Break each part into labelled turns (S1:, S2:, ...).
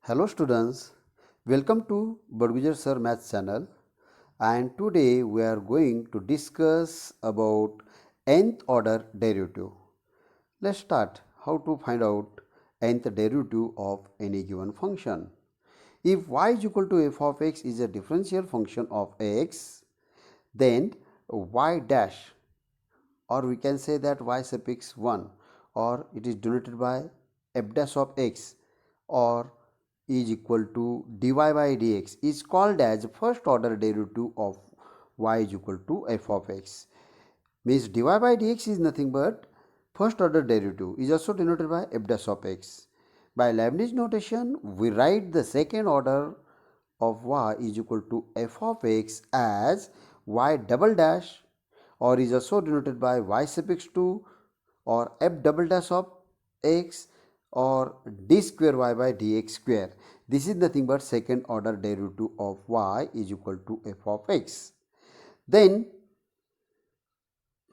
S1: Hello students, welcome to Badgujar Sir Maths channel, and today we are going to discuss about nth order derivative. Let's start how to find out nth derivative of any given function. If y is equal to f of x is a differential function of x, then y dash, or we can say that y suffix 1, or it is denoted by f dash of x, or is equal to dy by dx, is called as first order derivative of y is equal to f of x. Means dy by dx is nothing but first order derivative, is also denoted by f dash of x. By Leibniz notation, we write the second order of y is equal to f of x as y double dash, or is also denoted by y suffix 2, or f double dash of x, or d square y by dx square. This is nothing but second order derivative of y is equal to f of x. Then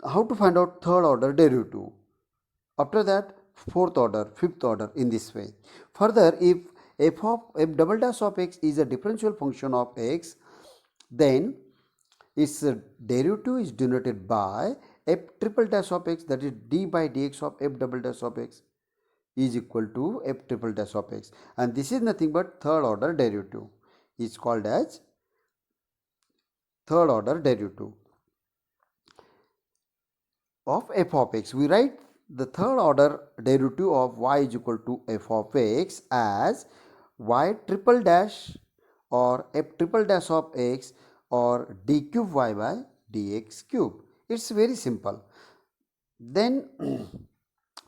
S1: how to find out third order derivative? After that, fourth order, fifth order, in this way. Further, if f double dash of x is a differential function of x, then its derivative is denoted by f triple dash of x, that is d by dx of f double dash of x is equal to f triple dash of x, and this is nothing but third order derivative, is called as third order derivative of f of x. We write the third order derivative of y is equal to f of x as y triple dash, or f triple dash of x, or d cube y by dx cube. It's very simple. Then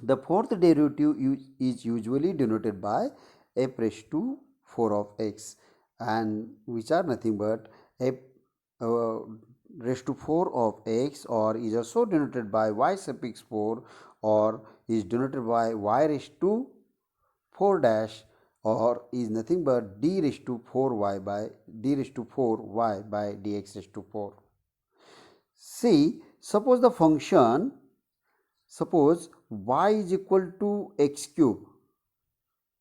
S1: the fourth derivative is usually denoted by f raised to 4 of x, and which are nothing but f uh, raised to 4 of x, or is also denoted by y suffix 4, or is denoted by y raised to 4 dash, or is nothing but d raised to 4y by d raised to 4y by dx raised to 4. See, suppose y is equal to x cube,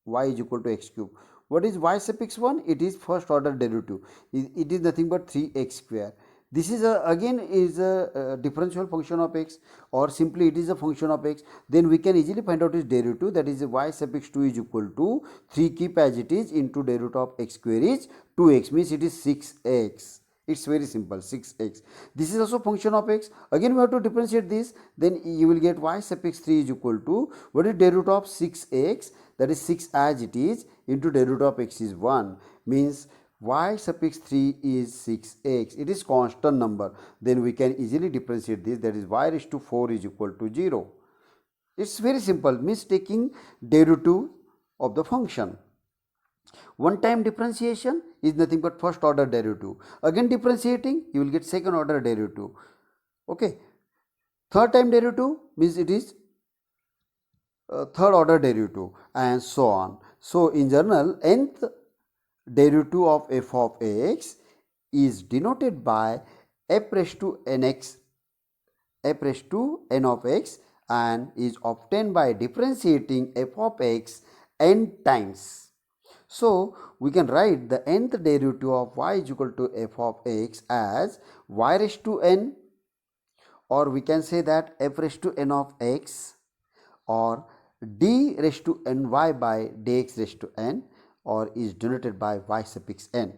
S1: y is equal to x cube. What is y suffix 1? It is first order derivative. It is nothing but 3x square. This is again is a differential function of x, or simply it is a function of x. Then we can easily find out its derivative, that is y suffix 2 is equal to 3, keep as it is, into derivative of x square is 2x, means it is 6x. It's very simple, 6x. This is also function of x. Again we have to differentiate this, then you will get y suffix 3 is equal to, what is derivative of 6x, that is 6 as it is, into derivative of x is 1, means y suffix 3 is 6x. It is constant number. Then we can easily differentiate this, that is y raised to 4 is equal to 0. It's very simple, means taking derivative of the function. One time differentiation is nothing but first order derivative. Again differentiating, you will get second order derivative. Okay. Third time derivative means it is third order derivative, and so on. So in general, nth derivative of f of x is denoted by f raised to nx, f raised to n of x, and is obtained by differentiating f of x n times. So we can write the nth derivative of y is equal to f of x as y raised to n, or we can say that f raised to n of x, or d raised to ny by dx raised to n, or is denoted by y suffix n.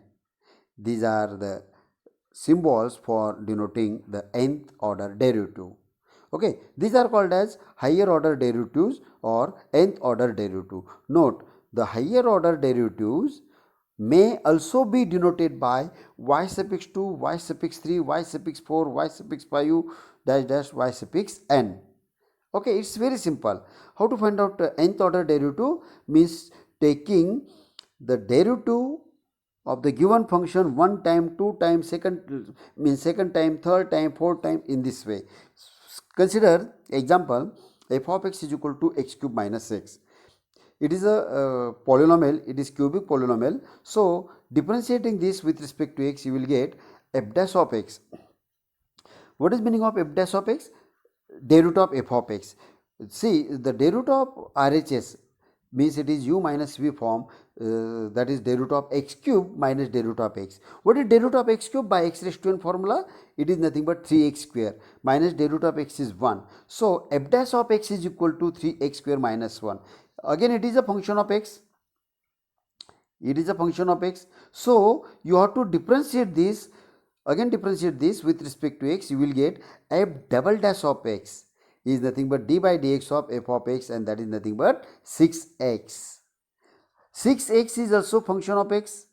S1: These are the symbols for denoting the nth order derivative. Okay, these are called as higher order derivatives or nth order derivative. Note, the higher order derivatives may also be denoted by y suffix 2, y suffix 3, y suffix 4, y suffix 5, dash dash y suffix n. Okay, it's very simple. How to find out nth order derivative? Means taking the derivative of the given function one time, two times, second time, third time, fourth time, in this way. Consider example, f of x is equal to x cube minus x. It is a polynomial, it is cubic polynomial. So differentiating this with respect to x, you will get f dash of x. What is meaning of f dash of x? Derivative of f of x. See, the derivative of RHS, means it is u minus v form, that is derivative of x cube minus derivative of x. What is derivative of x cube by x raised to n formula? It is nothing but 3x square minus derivative of x is 1. So f dash of x is equal to 3x square minus 1. Again it is a function of x. It is a function of x. So you have to differentiate this. Again differentiate this with respect to x. You will get f double dash of x is nothing but d by dx of f of x, and that is nothing but 6x. 6x is also function of x.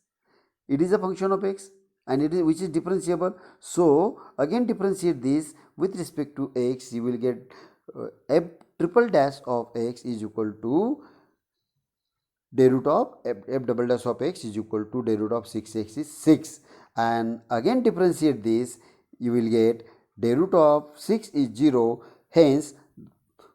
S1: It is a function of x, and it is which is differentiable. So again differentiate this with respect to x. You will get f triple dash of x is equal to derivative of f double dash of x is equal to derivative of 6x is 6, and again differentiate this. You will get derivative of 6 is 0. Hence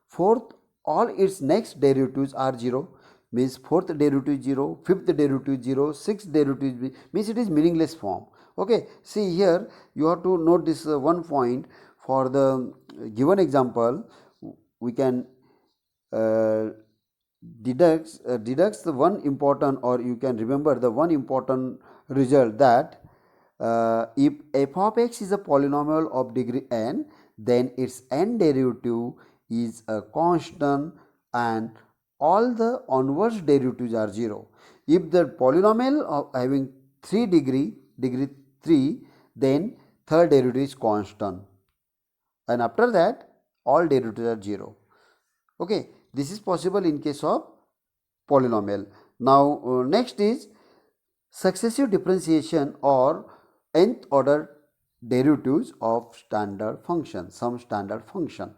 S1: fourth all its next derivatives are 0, means fourth derivative is 0, fifth derivative is 0, sixth derivative is, means it is meaningless form. Okay, see here you have to note this one point. For the given example, we can deducts the one important, or you can remember the one important result, that if f of x is a polynomial of degree n, then its n derivative is a constant and all the onwards derivatives are 0. If the polynomial of having 3 degree 3, then third derivative is constant, and after that all derivatives are 0. Okay, this is possible in case of polynomial. Now next is successive differentiation or nth order derivatives of standard function, some standard function.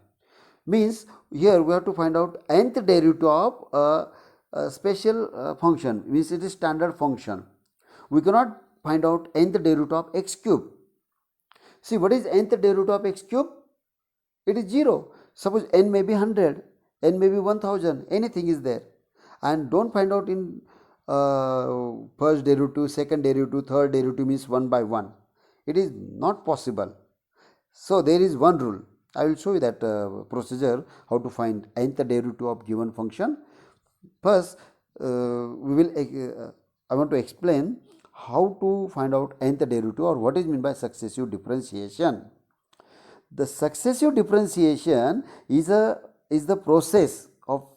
S1: Means here we have to find out nth derivative of a special function, means it is standard function. We cannot find out nth derivative of x cube. See, what is nth derivative of x cube? It is 0. Suppose n may be 100, n may be 1000, anything is there, and don't find out in first derivative, second derivative, third derivative, means one by one. It is not possible. So there is one rule. I will show you that procedure, how to find nth derivative of given function. First I want to explain how to find out nth derivative, or what is meant by successive differentiation. The successive differentiation is the process of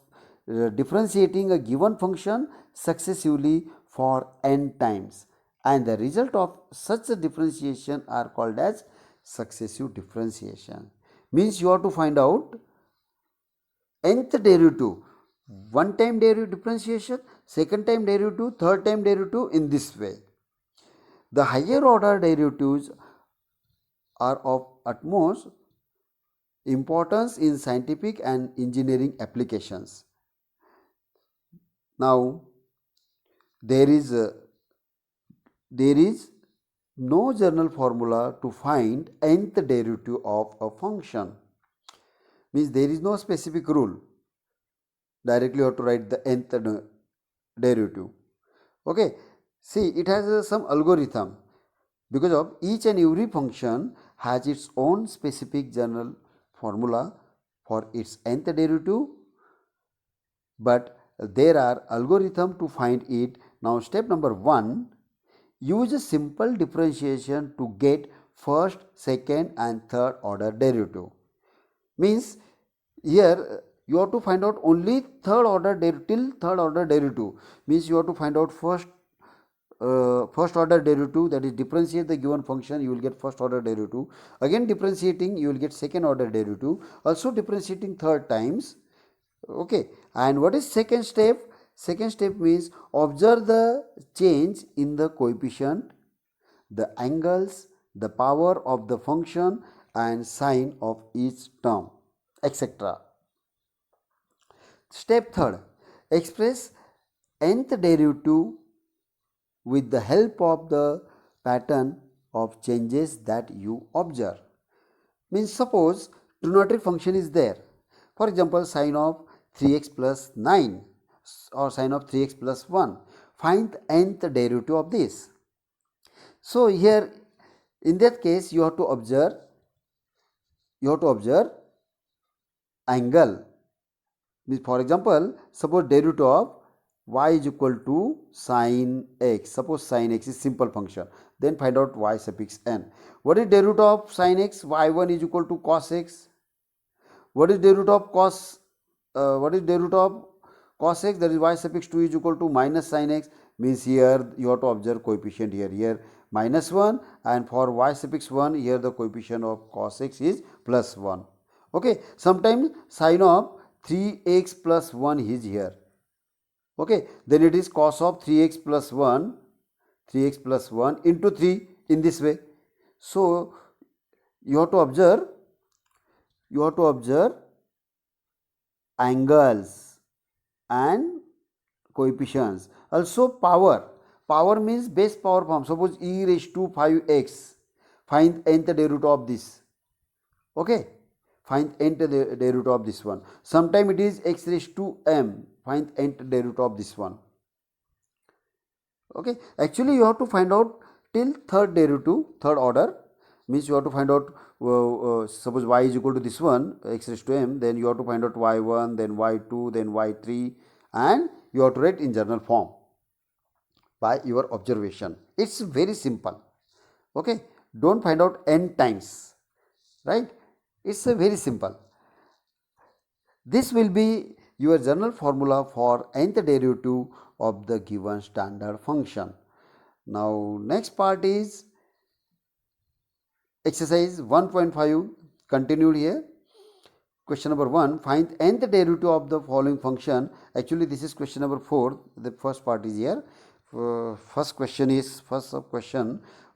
S1: differentiating a given function successively for n times, and the result of such a differentiation are called as successive differentiation. Means you have to find out nth derivative, one time derivative differentiation, second time derivative, third time derivative, in this way. The higher order derivatives are of utmost importance in scientific and engineering applications. Now there is no general formula to find nth derivative of a function. Means there is no specific rule. Directly you have to write the nth derivative. Okay, see, it has some algorithm, because of each and every function has its own specific general formula for its nth derivative, but there are algorithm to find it. Now step number 1, use a simple differentiation to get first, second and third order derivative. Means here you have to find out only third order till third order derivative. Means you have to find out first order derivative, that is differentiate the given function, you will get first order derivative. Again differentiating, you will get second order derivative, also differentiating third times. Okay, and what is second step? Second step means observe the change in the coefficient, the angles, the power of the function and sign of each term, etc. Step third, express nth derivative with the help of the pattern of changes that you observe. Means suppose trigonometric function is there, for example sine of 3x plus 9 or sine of 3x plus 1. Find the nth derivative of this. So here in that case you have to observe angle. Means for example suppose derivative of y is equal to sine x. Suppose sine x is simple function, then find out y suffix n. What is derivative of sine x? y1 is equal to cos x. What is derivative of cos? What is derivative of cos x? That is y suffix 2 is equal to minus sine x. Means here you have to observe coefficient here minus 1, and for y suffix 1 here the coefficient of cos x is plus 1. Okay, sometimes sine of 3x plus 1 is here. Okay, then it is cos of 3x plus 1 into 3 in this way. So you have to observe angles and coefficients. Also power means base power form. Suppose e raised to 5x, find nth derivative of this. Okay, find nth derivative of this one. Sometime it is x raised to m, find nth derivative of this one. Okay, actually you have to find out till third derivative, third order, means you have to find out suppose y is equal to this one, x raised to m, then you have to find out y1, then y2, then y3, and you have to write in journal form by your observation. It's very simple. Okay, don't find out n times, right? It's very simple. This will be your general formula for nth derivative of the given standard function. Now next part is exercise 1.5 continued here. Question number 1, find nth derivative of the following function. Actually this is question number 4, the first part is here. First question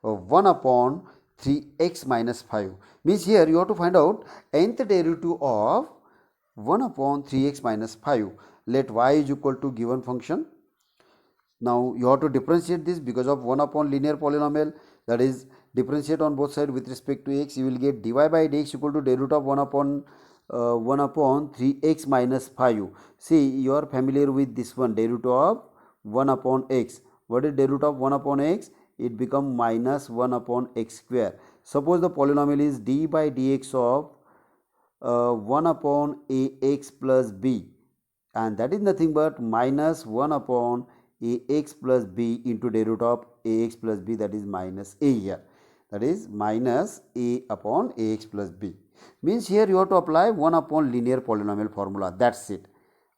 S1: 1 upon 3x minus 5, means here you have to find out nth derivative of 1 upon 3x minus 5. Let y is equal to given function. Now you have to differentiate this because of 1 upon linear polynomial, that is differentiate on both sides with respect to x. You will get dy by dx equal to derivative of 1 upon 3x minus 5. See, you are familiar with this one, derivative of 1 upon x. What is derivative of 1 upon x? It becomes minus 1 upon x square. Suppose the polynomial is d by dx of 1 upon ax plus b, and that is nothing but minus 1 upon ax plus b into derivative of ax plus b, that is minus a here, that is minus a upon ax plus b. Means here you have to apply 1 upon linear polynomial formula, that's it.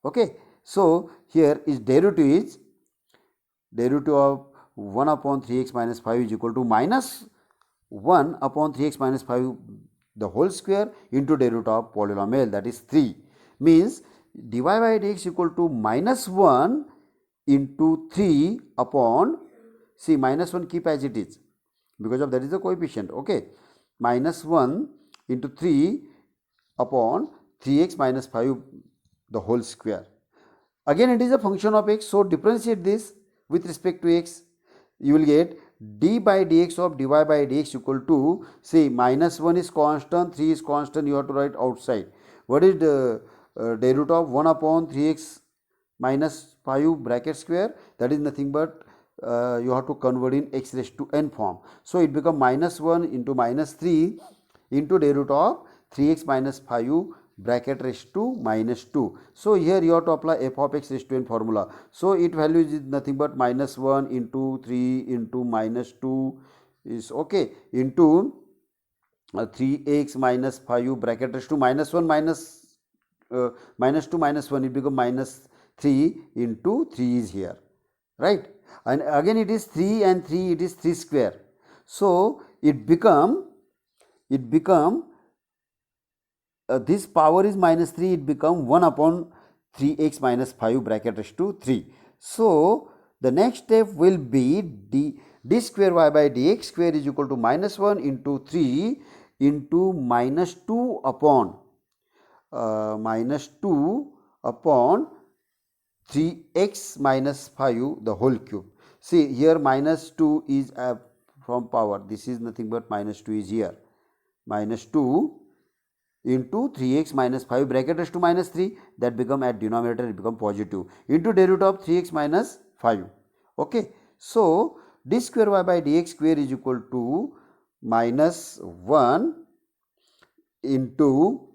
S1: Okay, so here is derivative of 1 upon 3x minus 5 is equal to minus 1 upon 3x minus 5 the whole square into derivative of polynomial, that is 3. Means dy by dx equal to minus 1 into 3 upon, see minus 1 keep as it is because of that is the coefficient. Okay, minus 1 into 3 upon 3x minus 5 the whole square. Again it is a function of x, so differentiate this with respect to x. You will get d by dx of dy by dx equal to, see minus 1 is constant, 3 is constant, you have to write outside. What is the derivative of 1 upon 3x minus 5 bracket square? That is nothing but you have to convert in x raised to n form. So it becomes minus 1 into minus 3 into derivative of 3x minus 5 bracket raised to minus 2. So here you have to apply f of x raised to n formula. So its value is nothing but minus 1 into 3 into minus 2 is okay into 3x minus 5 bracket raised to minus 1 minus 2 minus 1, it becomes minus 3 into 3 is here, right? And again it is 3 and 3, it is 3 square. So it become this power is minus 3, it become 1 upon 3x minus 5 bracket raised to 3. So the next step will be d square y by dx square is equal to minus 1 into 3 into minus 2 upon 3x minus 5 the whole cube. See here minus 2 is from power, this is nothing but minus 2 is here, minus 2 into 3x minus 5 bracket raised to minus 3, that become at denominator it become positive, into derivative of 3x minus 5. Okay, so d square y by dx square is equal to minus 1 into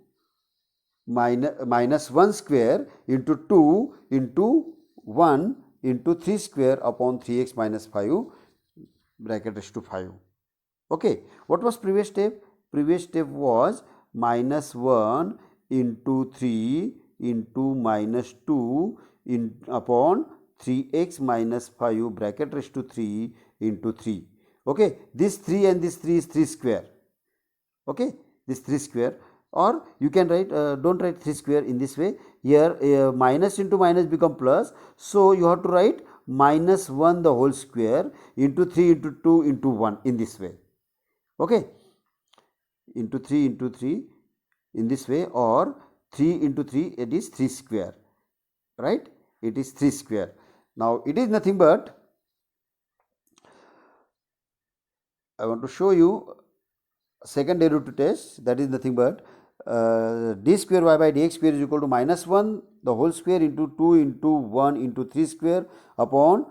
S1: minus 1 square into 2 into 1 into 3 square upon 3x minus 5 bracket raised to 5. Okay, what was previous step? Previous step was minus 1 into 3 into minus 2 in upon 3x minus 5 bracket raised to 3 into 3. Okay, this 3 and this 3 is 3 square. Okay, this 3 square, or you can write, don't write 3 square in this way. Here minus into minus become plus, so you have to write minus 1 the whole square into 3 into 2 into 1 in this way. Okay, into 3 into 3 in this way, or 3 into 3, it is 3 square, right? It is 3 square. Now it is nothing but, I want to show you second derivative test, that is nothing but d square y by dx square is equal to minus 1 the whole square into 2 into 1 into 3 square upon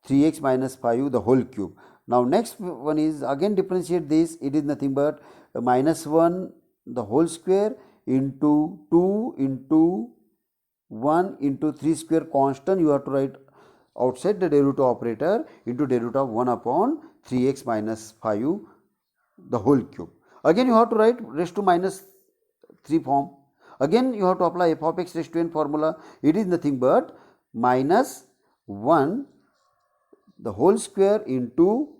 S1: 3x minus 5 the whole cube. Now next one is again differentiate this, it is nothing but minus 1 the whole square into 2 into 1 into 3 square constant, you have to write outside the derivative operator into derivative of 1 upon 3x minus 5 the whole cube. Again you have to write raised to minus 3 form. Again you have to apply f of x raised to n formula. It is nothing but minus 1 the whole square into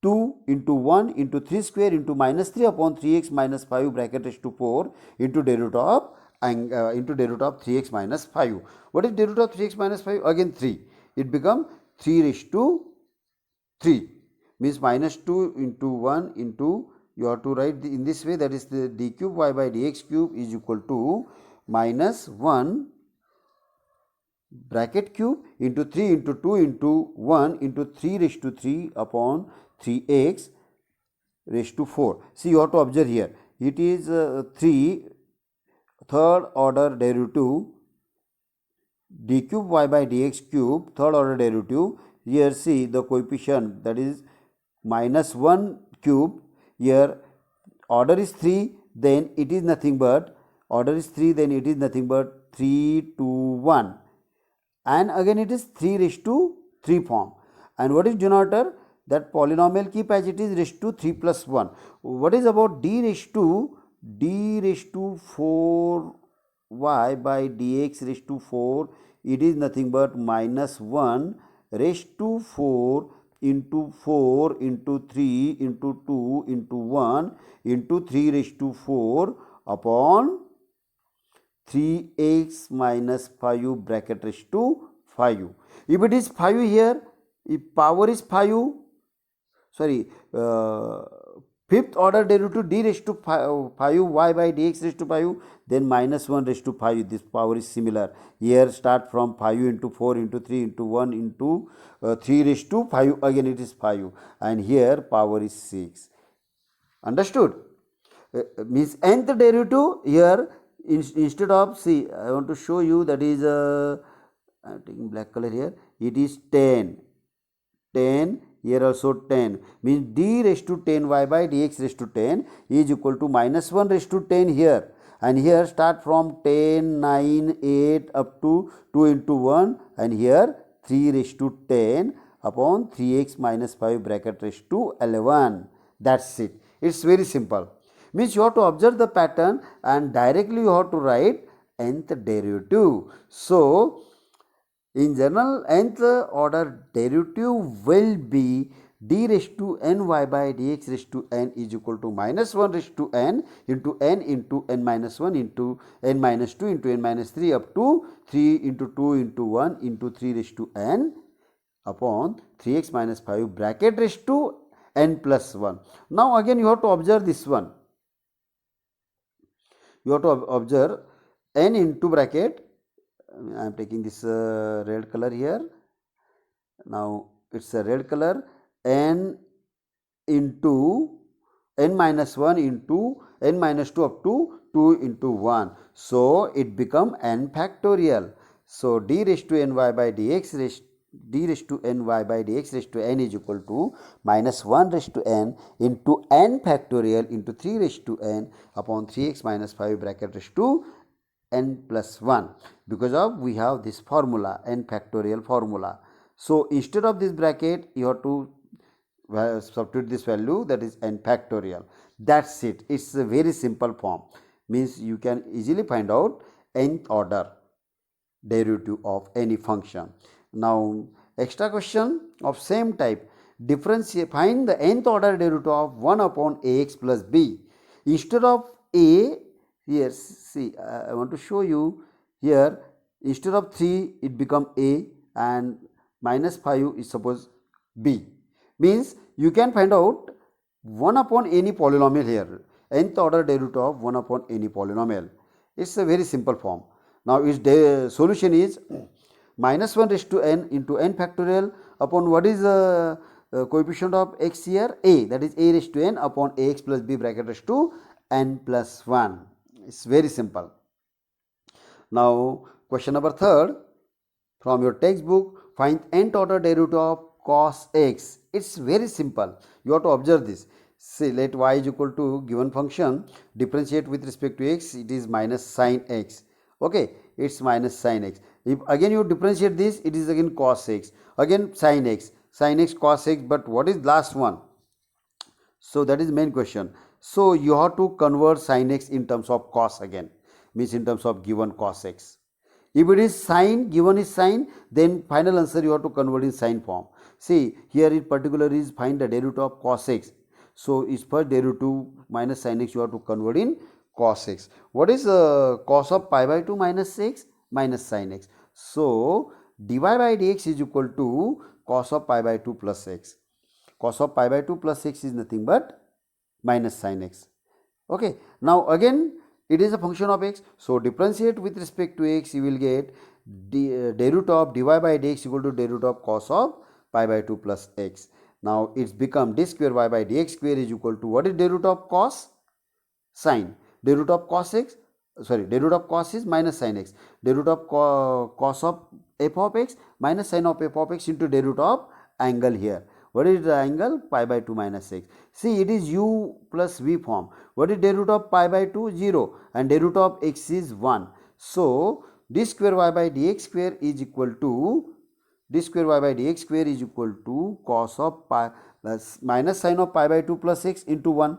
S1: 2 into 1 into 3 square into minus 3 upon 3x minus 5 bracket raised to 4 into derivative of 3x minus 5. What is derivative of 3x minus 5? Again 3. It become 3 raised to 3, means minus 2 into 1 into, you have to write in this way, that is the d cube y by dx cube is equal to minus 1 bracket cube into 3 into 2 into 1 into 3 raised to 3 upon 3x raised to 4. See, you have to observe here, it is 3 third order derivative d cube y by dx cube third order derivative. Here see the coefficient, that is minus 1 cube. Here order is 3, then it is nothing but, order is 3, then it is nothing but 3 to 1, and again it is 3 raised to 3 form. And what is denominator? That polynomial keep as it is raised to 3 plus 1. What is about d raised to 4 y by dx raised to 4? It is nothing but minus 1 raised to 4 into 4 into 3 into 2 into 1 into 3 raised to 4 upon 3x minus 5 bracket raised to 5. If it is 5 here, if power is 5, fifth order derivative d raised to 5 y by dx raised to 5, then minus 1 raised to 5, this power is similar. Here start from 5 into 4 into 3 into 1 into 3 raised to 5, again it is 5, and here power is 6. Understood? Means nth derivative here, instead of, see, I want to show you, that is I am taking black color here, it is 10, here also 10, means d raised to 10 y by dx raised to 10 is equal to minus 1 raised to 10 here, and here start from 10, 9, 8 up to 2 into 1, and here 3 raised to 10 upon 3x minus 5 bracket raised to 11. That's it. It's very simple. Means you have to observe the pattern and directly you have to write nth derivative. So in general, nth order derivative will be d raised to n y by dx raised to n is equal to minus 1 raised to n into n minus 1 into n minus 2 into n minus 3 up to 3 into 2 into 1 into 3 raised to n upon 3x minus 5 bracket raised to n plus 1. Now again you have to observe this one. You have to observe n into bracket, I am taking this red color here. Now it's a red color, n into n minus 1 into n minus 2 up to 2 into 1. So it become n factorial. So d raised to n y by dx raised to n y by dx raised to n is equal to minus 1 raised to n into n factorial into 3 raised to n upon 3x minus 5 bracket raised to n plus 1 because of we have this formula, n factorial formula. So instead of this bracket you have to substitute this value, that is n factorial. That's it. It's a very simple form, means you can easily find out nth order derivative of any function. Now extra question of same type, differentiate, find the nth order derivative of 1 upon ax plus b. Instead of a, here see, I want to show you here, instead of 3 it become a and minus 5 is suppose b, means you can find out 1 upon any polynomial here, nth order derivative of 1 upon any polynomial. It's a very simple form. Now its solution is minus 1 raised to n into n factorial upon what is the coefficient of x here, a, that is a raised to n upon ax plus b bracket raised to n plus 1. It's very simple. Now question number 3rd from your textbook, find nth order derivative of cos x. It's very simple. You have to observe this. Say let y is equal to given function, differentiate with respect to x, it is minus sin x. Okay, it's minus sin x. If again you differentiate this, it is again cos x, again sin x, cos x, but what is last one? So that is main question. So you have to convert sin x in terms of cos again, means in terms of given cos x. If it is sin, given is sin, then final answer you have to convert in sin form. See here in particular is find the derivative of cos x. So its first derivative minus sin x you have to convert in cos x. What is cos of pi by 2 minus x? Minus sin x. So dy by dx is equal to cos of pi by 2 plus x. Cos of pi by 2 plus x is nothing but minus sin x. Okay. Now again it is a function of x. So differentiate with respect to x, you will get derivative of dy by dx equal to derivative of cos of pi by 2 plus x. Now it's become d square y by dx square is equal to what is derivative of cos? Sin. Derivative of cos x, sorry, derivative of cos is minus sin x. Derivative of cos of f of x minus sin of f of x into derivative of angle here. What is the angle? Pi by 2 minus x. See, it is u plus v form. What is derivative of pi by 2? 0, and derivative of x is 1. So d square y by dx square is equal to d square y by dx square is equal to cos of pi plus minus sin of pi by 2 plus x into 1.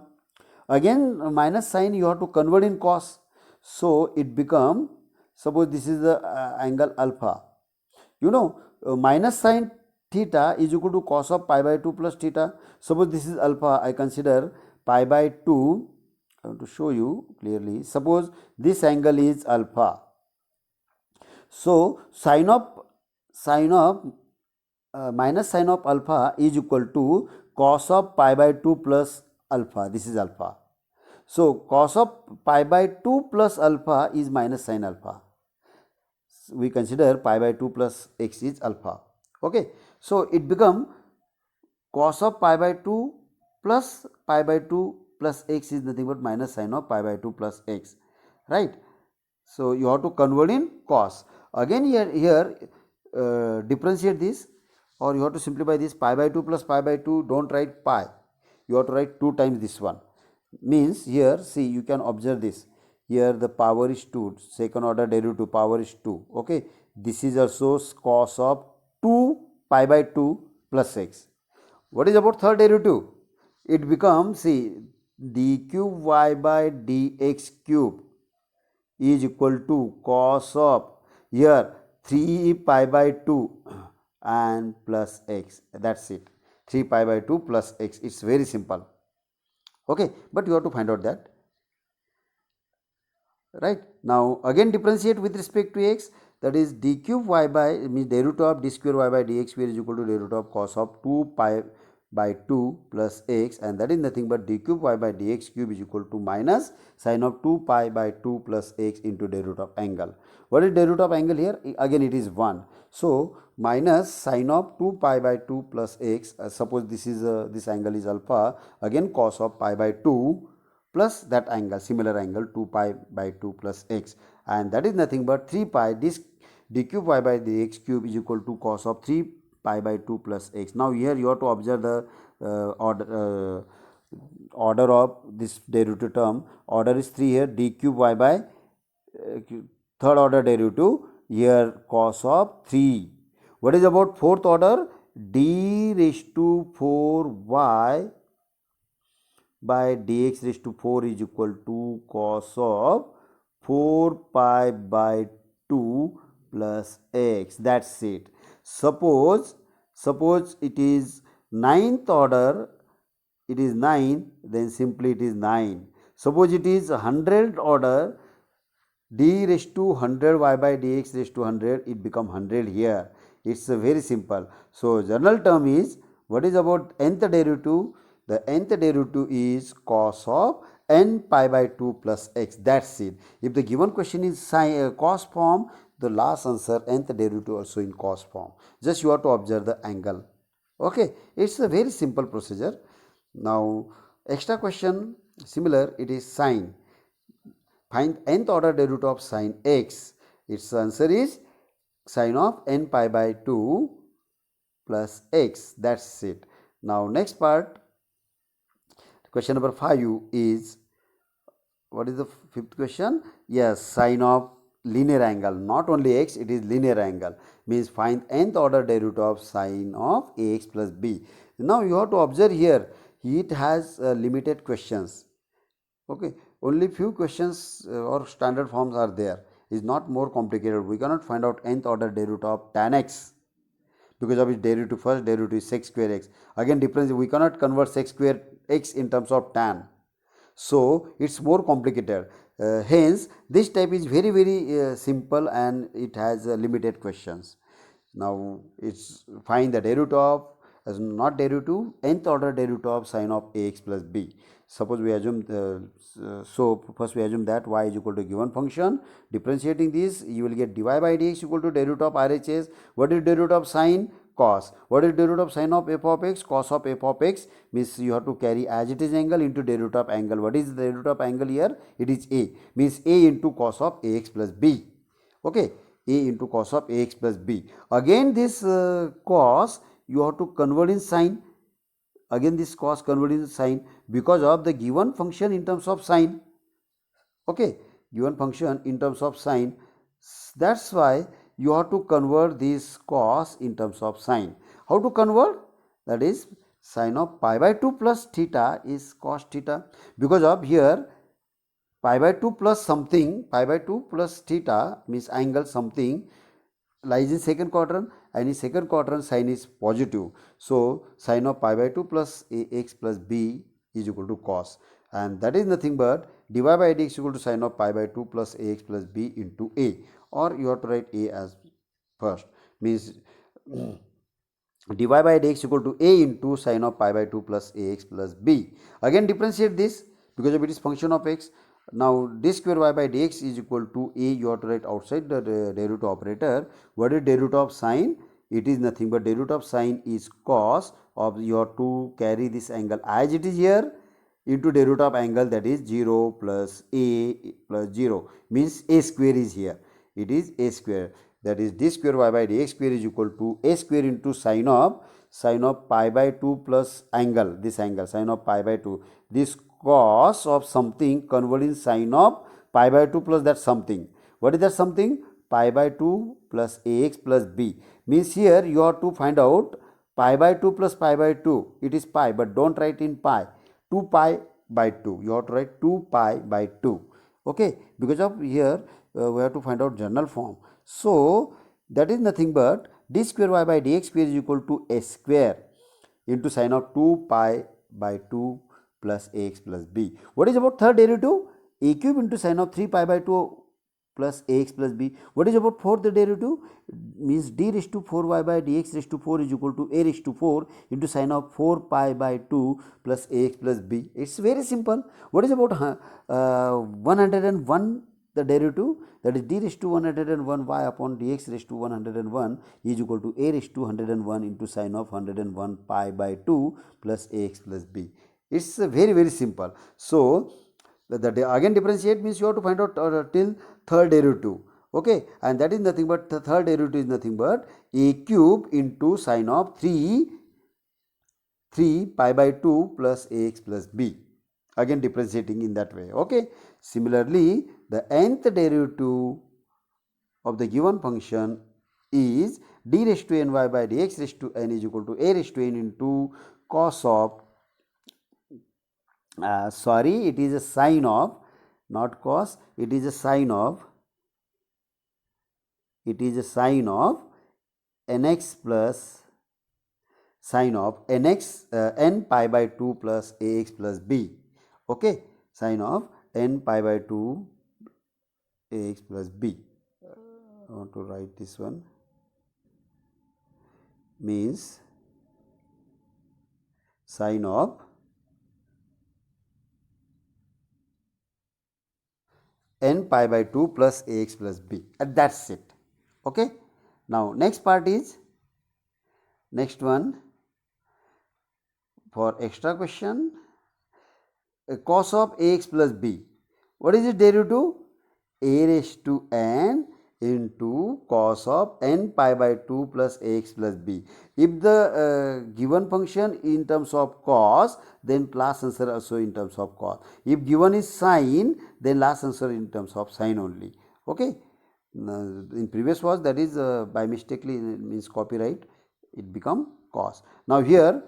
S1: Again minus sign you have to convert in cos. So it become, suppose this is the angle alpha. You know minus sin theta is equal to cos of pi by 2 plus theta. Suppose this is alpha, I consider pi by 2. I want to show you clearly. Suppose this angle is alpha. So sin of minus sin of alpha is equal to cos of pi by 2 plus alpha. This is alpha. So cos of pi by 2 plus alpha is minus sin alpha. We consider pi by 2 plus x is alpha. Okay. So it become cos of pi by 2 plus pi by 2 plus x is nothing but minus sin of pi by 2 plus x, right? So you have to convert in cos. Again here differentiate this, or you have to simplify this. Pi by 2 plus pi by 2, don't write pi, you have to write 2 times this one. Means here see, you can observe this, here the power is 2, second order derivative power is 2. Okay, this is also cos of 2 pi by 2 plus x. What is about third derivative? It becomes, see, d cube y by dx cube is equal to cos of here 3 pi by 2 and plus x. That's it, 3 pi by 2 plus x. It's very simple. Okay, but you have to find out that, right? Now again differentiate with respect to x, that is d cube y by, means derivative of d square y by dx square is equal to derivative of cos of 2 pi by 2 plus x, and that is nothing but d cube y by dx cube is equal to minus sin of 2 pi by 2 plus x into derivative of angle. What is derivative of angle here? Again it is 1. So minus sin of 2 pi by 2 plus x, suppose this is this angle is alpha, again cos of pi by 2 plus that angle, similar angle 2 pi by 2 plus x, and that is nothing but 3 pi, this d cube y by dx cube is equal to cos of 3 pi by 2 plus x. Now here you have to observe the order of this derivative term. Order is 3 here, d cube y by third order derivative, here cos of 3. What is about fourth order? D raised to 4y by dx raised to 4 is equal to cos of 4 pi by 2 plus x. That's it. Suppose it is ninth order, it is 9, then simply it is 9. Suppose it is 100th order, d raised to 100 y by dx raised to 100, it become 100 here. It's very simple. So general term is, what is about nth derivative? The nth derivative is cos of n pi by 2 plus x. That's it. If the given question is cos form, the last answer nth derivative also in cos form. Just you have to observe the angle. Okay, it's a very simple procedure. Now extra question similar, it is sine. Find nth order derivative of sine x. Its answer is sine of n pi by 2 plus x. That's it. Now next part, question number 5 is, what is the fifth question? Yes, sine of linear angle. Not only x, it is linear angle. Means find nth order derivative of sine of ax plus b. Now you have to observe here, it has limited questions. Okay, only few questions or standard forms are there. Is not more complicated. We cannot find out nth order derivative of tan x because of its derivative. First derivative is sec square x. Again difference, we cannot convert sec square x in terms of tan. So it's more complicated. Hence this type is very simple and it has limited questions. Now it's find the derivative of, as not derivative, nth order derivative of sine of ax plus b. Suppose we assume so first we assume that y is equal to given function. Differentiating this, you will get dy by dx equal to derivative of RHS. What is derivative of sine? Cos. What is derivative of sine of f of x? Cos of f of x. Means you have to carry as it is angle into derivative of angle. What is the derivative of angle here? It is a. Means a into cos of ax plus b. Okay, a into cos of ax plus b. Again this cos you have to convert in sine. Again this cos convert in sine because of the given function in terms of sine. Okay, given function in terms of sine. That's why you have to convert this cos in terms of sine. How to convert? That is sine of pi by 2 plus theta is cos theta. Because of here pi by 2 plus something, pi by 2 plus theta means angle something lies in second quadrant, and in second quadrant sine is positive. So sine of pi by 2 plus ax plus b is equal to cos, and that is nothing but dy by dx equal to sine of pi by 2 plus ax plus b into a, or you have to write a as first. Means dy by dx equal to a into sine of pi by 2 plus ax plus b. Again differentiate this because of it is function of x. Now d square y by dx is equal to a, you have to write outside the derivative operator. What is derivative of sine? It is nothing but derivative of sine is cos of, you have to carry this angle as it is here into derivative of angle, that is 0 plus a plus 0, means a square is here. It is a square, that is d square y by dx square is equal to a square into sine of pi by 2 plus angle, this angle sine of pi by 2, this cos of something converting sine of pi by 2 plus that something. What is that something? Pi by 2 plus ax plus b. Means here you have to find out pi by 2 plus pi by 2. It is pi, but don't write in pi. 2 pi by 2. You have to write 2 pi by 2. Okay, because of here we have to find out general form. So that is nothing but d square y by dx square is equal to a square into sine of 2 pi by 2 plus ax plus b. What is about third derivative? A cube into sine of 3 pi by 2 plus ax plus b. What is about fourth derivative? Means d raised to 4y by dx raised to 4 is equal to a raised to 4 into sine of 4 pi by 2 plus ax plus b. It's very simple. What is about 101, the derivative? That is d raised to 101 y upon dx raised to 101 is equal to a raised to 101 into sine of 101 pi by 2 plus ax plus b. It's very simple. So again differentiate means you have to find out till third derivative. Okay, and that is nothing but, the third derivative is nothing but a cube into sine of 3 pi by 2 plus ax plus b. Again differentiating in that way. Okay, similarly the nth derivative of the given function is d raised to ny by dx raised to n is equal to a raised to n into cos of sorry, it is a sine of, not cos, it is a sine of, it is a sine of nx plus sine of nx n pi by 2 plus ax plus b. Okay, sine of n pi by 2 ax plus b. I want to write this one, means sine of n pi by 2 plus ax plus b, and that's it. Okay. Now next part is, next one for extra question, cos of ax plus b. What is its derivative? A raised to n into cos of n pi by 2 plus ax plus b. If the given function in terms of cos, then last answer also in terms of cos. If given is sine, then last answer in terms of sine only. Okay. In previous was, that is by mistakenly means copyright, it become cos. Now here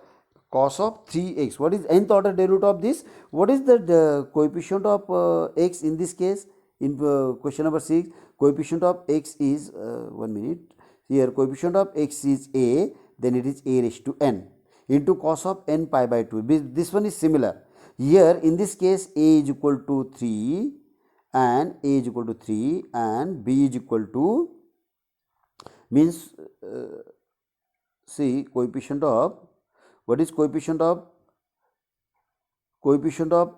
S1: cos of 3x, what is nth order derivative of this? What is the coefficient of x in this case? In question number 6, coefficient of x is 1 minute, here coefficient of x is a, then it is a raised to n into cos of n pi by 2. This one is similar. Here in this case a is equal to 3 and a is equal to 3 and b is equal to, means see coefficient of, what is coefficient of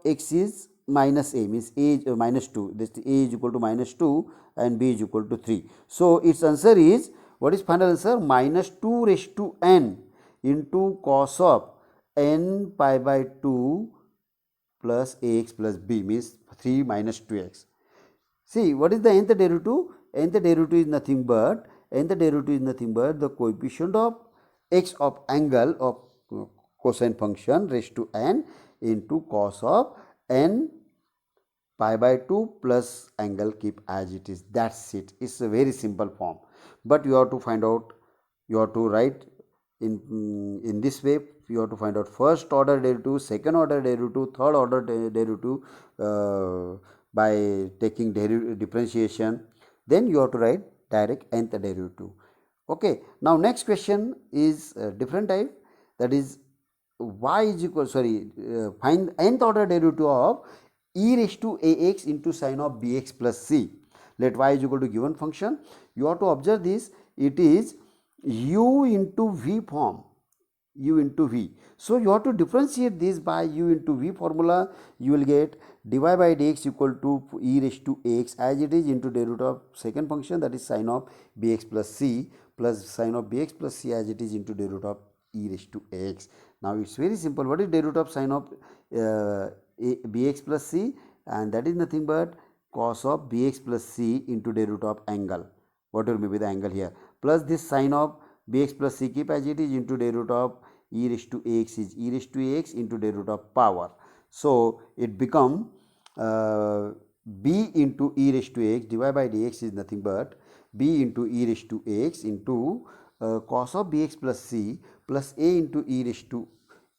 S1: x is minus a, means a is minus 2, this a is equal to minus 2 and b is equal to 3. So its answer is, what is final answer? Minus 2 raised to n into cos of n pi by 2 plus ax plus b, means 3 minus 2x. See, what is the nth derivative? Nth derivative is nothing but, the coefficient of x of angle of cosine function raised to n into cos of n pi by 2 plus angle keep as it is. That's it. It's a very simple form, but you have to find out, you have to write in this way. You have to find out first order derivative, second order derivative, third order derivative by taking differentiation. Then you have to write direct nth derivative. Okay. Now next question is different type, that is y is equal, find nth order derivative of e raised to ax into sine of bx plus c. Let y is equal to given function. You have to observe this, it is u into v form, u into v. So you have to differentiate this by u into v formula. You will get dy by dx equal to e raised to ax as it is into derivative of second function, that is sine of bx plus c, plus sine of bx plus c as it is into derivative of e raised to ax. Now it's very simple. What is derivative of sine of bx plus c? And that is nothing but cos of bx plus c into derivative of angle, whatever may be the angle here, plus this sine of bx plus c keep as it is into derivative of e raised to ax is e raised to ax into derivative of power. So it become b into e raised to ax, dy by dx is nothing but b into e raised to ax into cos of bx plus c plus a into e raised to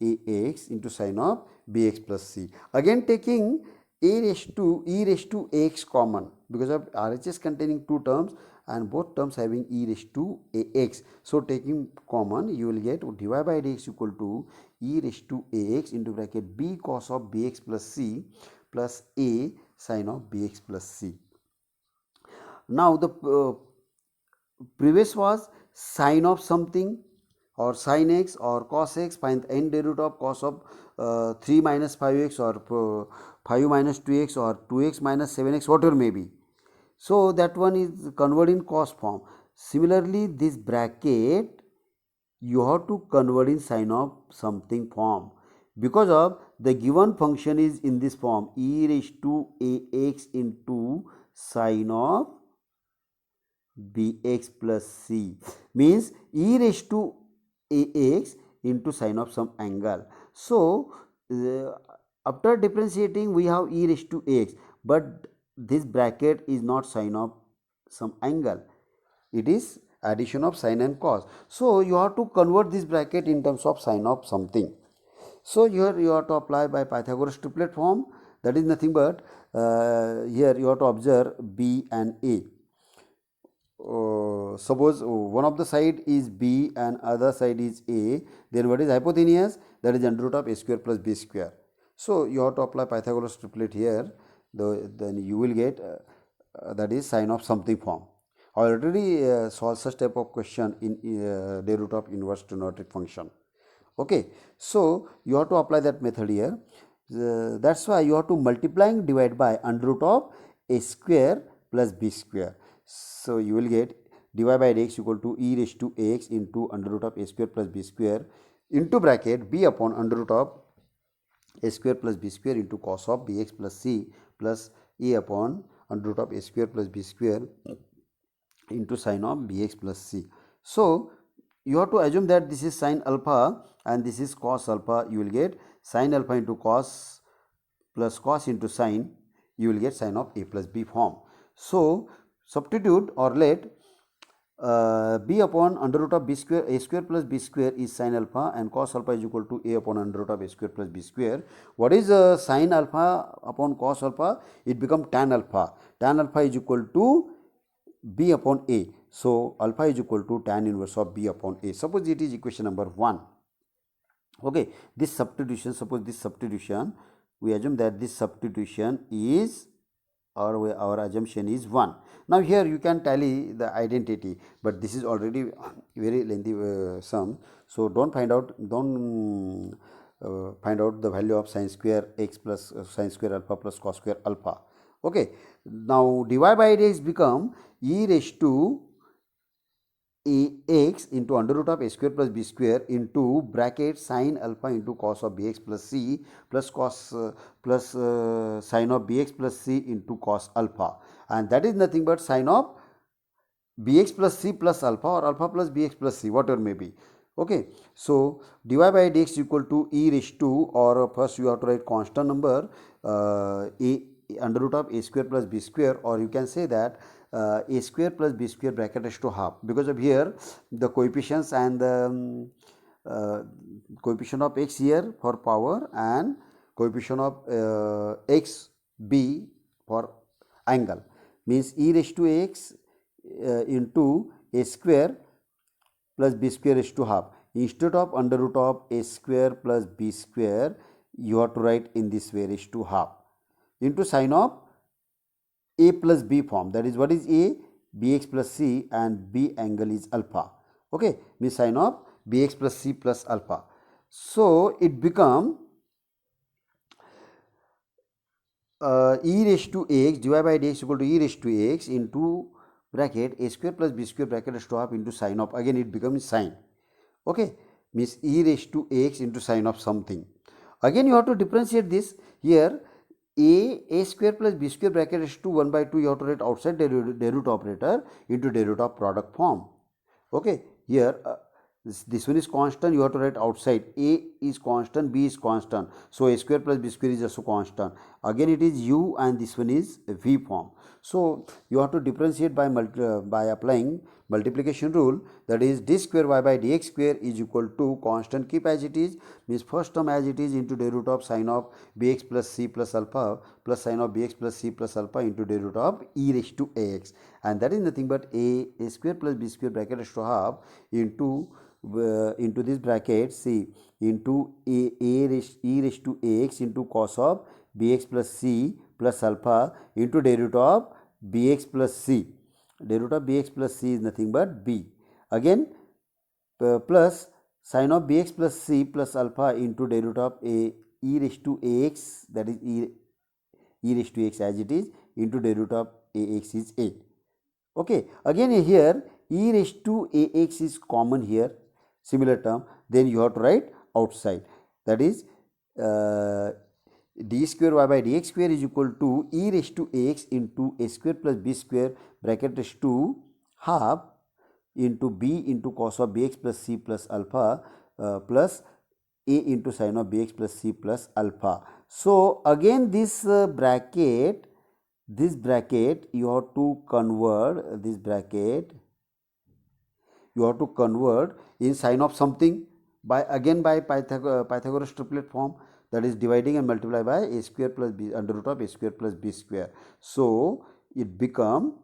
S1: ax into sine of bx plus c. Again taking a raised to e raised to ax common, because of RHS containing two terms and both terms having e raised to ax. So taking common, you will get dy by dx equal to e raised to ax into bracket b cos of bx plus c plus a sine of bx plus c. Now the previous was sine of something or sin x or cos x, find the n derivative of cos of 3 minus 5x or 5 minus 2x or 2x minus 7x, whatever may be. So that one is converted in cos form. Similarly, this bracket you have to convert in sine of something form, because of the given function is in this form, e raised to ax into sine of bx plus c, means e raised to ax into sine of some angle. So after differentiating we have e raised to ax, but this bracket is not sine of some angle, it is addition of sine and cos. So you have to convert this bracket in terms of sine of something. So here you have to apply by Pythagoras triplet form, that is nothing but here you have to observe B and A. Suppose one of the side is B and other side is A, then what is hypotenuse? That is under root of A square plus B square. So you have to apply Pythagoras triplet here, then you will get that is sine of something form. I already solved such type of question in the root of inverse trigonometric function. Okay, so you have to apply that method here. That's why you have to multiplying divide by under root of A square plus B square. So you will get dy by dx equal to e raised to ax into under root of A square plus B square into bracket b upon under root of A square plus B square into cos of bx plus c plus a upon under root of A square plus B square into sine of bx plus c. So you have to assume that this is sine alpha and this is cos alpha. You will get sine alpha into cos plus cos into sine. You will get sine of a plus b form. So substitute or let b upon under root of b square, a square plus b square is sine alpha and cos alpha is equal to a upon under root of a square plus b square. What is sine alpha upon cos alpha? It becomes tan alpha. Tan alpha is equal to b upon a. So alpha is equal to tan inverse of b upon a. Suppose it is equation number 1. Okay, this substitution, suppose this substitution, we assume that this substitution is, our assumption is 1. Now here you can tally the identity, but this is already very lengthy sum. So don't find out the value of sine square x plus sine square alpha plus cos square alpha. Okay, now dy by dx become e raised to ax into under root of a square plus b square into bracket sine alpha into cos of bx plus c plus cos sine of bx plus c into cos alpha, and that is nothing but sine of bx plus c plus alpha or alpha plus bx plus c, whatever may be. Okay, so dy by dx equal to e raised to, or first you have to write constant number a under root of a square plus b square, or you can say that a square plus b square bracket is to half, because of here the coefficients and the coefficient of x here for power and coefficient of x b for angle, means e raised to x into a square plus b square is to half. Instead of under root of a square plus b square, you have to write in this way raised to half into sine of a plus b form, that is what is a, bx plus c and b angle is alpha. Okay, means sine of bx plus c plus alpha. So it become e raised to ax dy by dx equal to e raised to ax into bracket a square plus b square bracket is to half into sine of, again it becomes sine. Okay, means e raised to ax into sine of something. Again you have to differentiate this here. A square plus b square bracket is to 1 by 2, you have to write outside derivative operator into derivative of product form. Okay, here this one is constant, you have to write outside. A is constant, b is constant, so a square plus b square is also constant. Again it is u and this one is v form. So you have to differentiate by applying multiplication rule, that is d square y by dx square is equal to constant keep as it is, means first term as it is into derivative of sine of bx plus c plus alpha plus sine of bx plus c plus alpha into derivative of e raised to ax, and that is nothing but a square plus b square bracket is to half into this bracket c into e raised to ax into cos of bx plus c plus alpha into derivative of bx plus c. Derivative of bx plus c is nothing but b. Again plus sine of bx plus c plus alpha into derivative of e raised to ax, that is e raised to x as it is into derivative of ax is a. Okay, again here e raised to ax is common here, similar term, then you have to write outside, that is d square y by dx square is equal to e raised to ax into a square plus b square bracket is to half into b into cos of bx plus c plus alpha plus a into sine of bx plus c plus alpha. So again this bracket you have to convert this bracket you have to convert in sign of something by again by Pythagoras triplet form, that is dividing and multiply by a square plus b under root of a square plus b square. So it become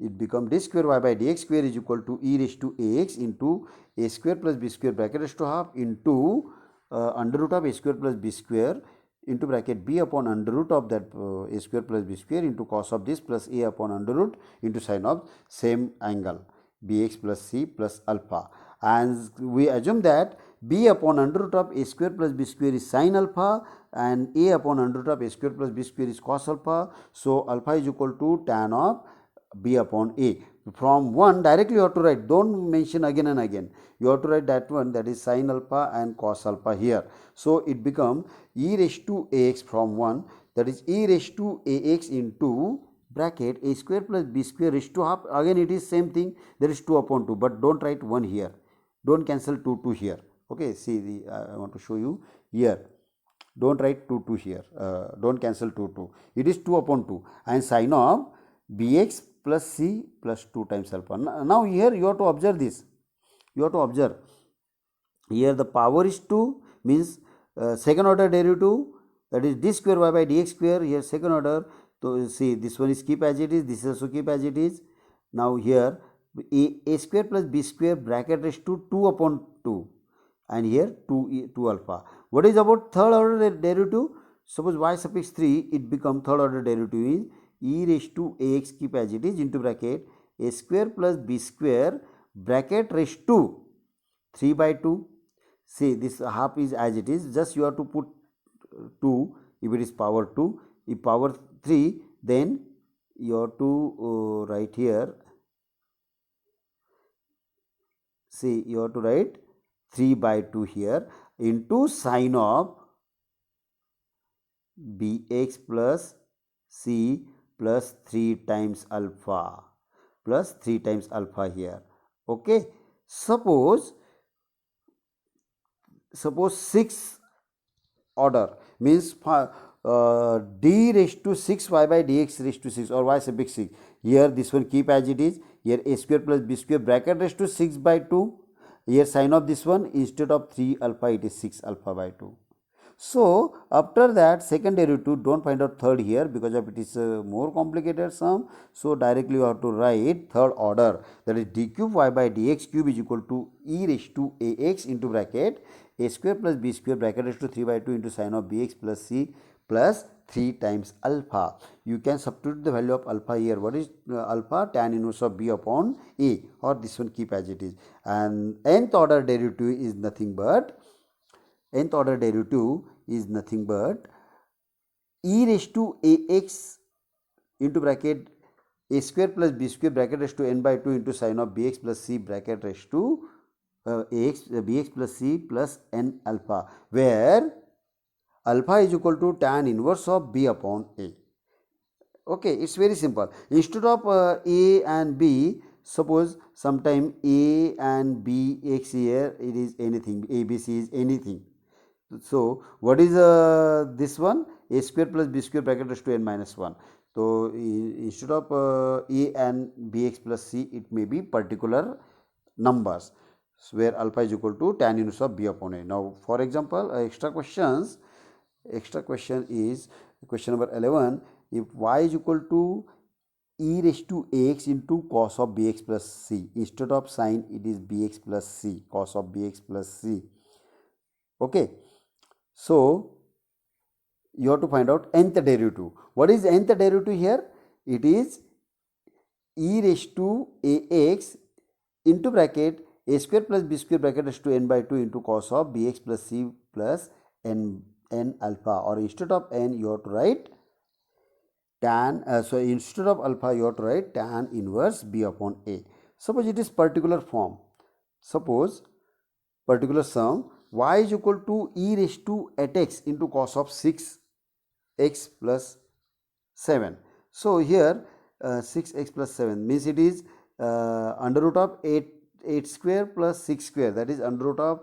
S1: d square y by dx square is equal to e raised to ax into a square plus b square bracket raised to half into under root of a square plus b square into bracket b upon under root of that a square plus b square into cos of this plus a upon under root into sine of same angle bx plus c plus alpha, and we assume that b upon under root of a square plus b square is sine alpha and a upon under root of a square plus b square is cos alpha. So alpha is equal to tan of b upon a. From 1 directly you have to write, don't mention again and again, you have to write that one, that is sin alpha and cos alpha here. So it become e raised to ax from 1, that is e raised to ax into bracket a square plus b square raised to half, again it is same thing, there is 2 upon 2, but don't write 1 here, don't cancel 2 here. Okay, see I want to show you here, don't write 2 here, don't cancel 2, it is 2 upon 2 and sine of bx plus c plus 2 times alpha. Now here you have to observe this, you have to observe here the power is 2 means second order derivative, that is d square y by dx square, here second order. So see this one is keep as it is, this is also keep as it is. Now here a square plus b square bracket raised to 2 upon 2 and here 2 alpha. What is about third order derivative? Suppose y suffix 3, it become third order derivative is e raised to ax keep as it is into bracket a square plus b square bracket raised to 3 by 2. See this half is as it is, just you have to put 2 if it is power 2, if power 3 then you have to write here, see you have to write 3 by 2 here into sine of bx plus c plus 3 times alpha plus 3 times alpha here. Okay, suppose 6 order means d raised to 6 y by dx raised to 6 or y sub 6, here this one keep as it is, here a square plus b square bracket raised to 6 by 2, here sine of this one instead of 3 alpha it is 6 alpha by 2. So after that second derivative, don't find out third here because of it is a more complicated sum. So directly you have to write third order, that is d cube y by dx cube is equal to e raised to ax into bracket a square plus b square bracket raised to 3 by 2 into sine of bx plus c plus 3 times alpha. You can substitute the value of alpha here. What is alpha? Tan inverse of b upon a, or this one keep as it is, and nth order derivative is nothing but e raised to ax into bracket a square plus b square bracket raised to n by 2 into sine of bx plus c bracket raised to bx plus c plus n alpha, where alpha is equal to tan inverse of b upon a. Okay, it's very simple. Instead of a and b, suppose sometime a and b x here, it is anything, abc is anything. So what is this one? A square plus b square bracket raised to n minus 1. So instead of a and bx plus c, it may be particular numbers, so where alpha is equal to tan inverse of b upon a. Now for example, extra question is question number 11. If y is equal to e raised to ax into cos of bx plus c, instead of sine it is bx plus c, cos of bx plus c. Okay, so you have to find out nth derivative. What is nth derivative here? It is e raised to ax into bracket a square plus b square bracket raised to n by 2 into cos of bx plus c plus n alpha, or instead of n you have to write tan, so instead of alpha you have to write tan inverse b upon a. Suppose it is particular form, suppose particular sum y is equal to e raised to 8x into cos of 6x plus 7. So here 6x plus 7 means it is under root of 8 square plus 6 square, that is under root of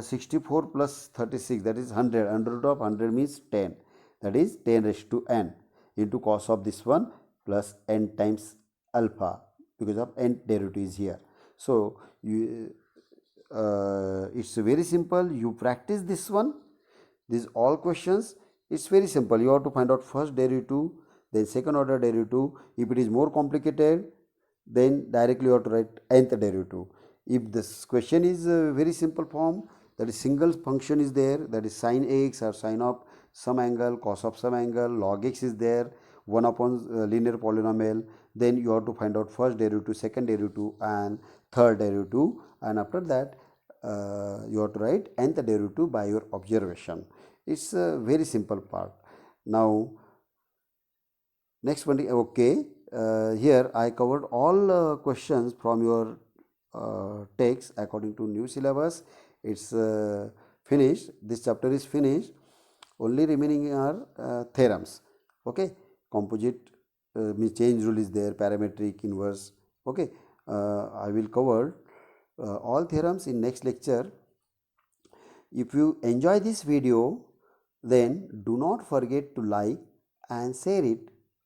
S1: 64 plus 36, that is 100. Under root of 100 means 10, that is 10 raised to n into cos of this one plus n times alpha, because of n derivative is here. So it's very simple. You practice this one, these all questions. It's very simple. You have to find out first derivative, then second order derivative. If it is more complicated, then directly you have to write nth derivative. If this question is a very simple form, that is single function is there, that is sine x or sine of some angle, cos of some angle, log x is there, 1 upon linear polynomial, then you have to find out first derivative, second derivative and third derivative, and after that you have to write nth derivative by your observation. It's a very simple part. Now next one, okay, here I covered all questions from your text according to new syllabus. It's finished. This chapter is finished. Only remaining are theorems. Okay, composite means change rule is there, parametric, inverse. Okay, I will cover all theorems in next lecture. If you enjoy this video, then do not forget to like and share it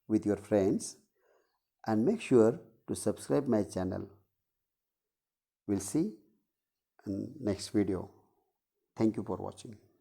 S1: with your friends, and make sure to subscribe my channel. We'll see in next video. Thank you for watching.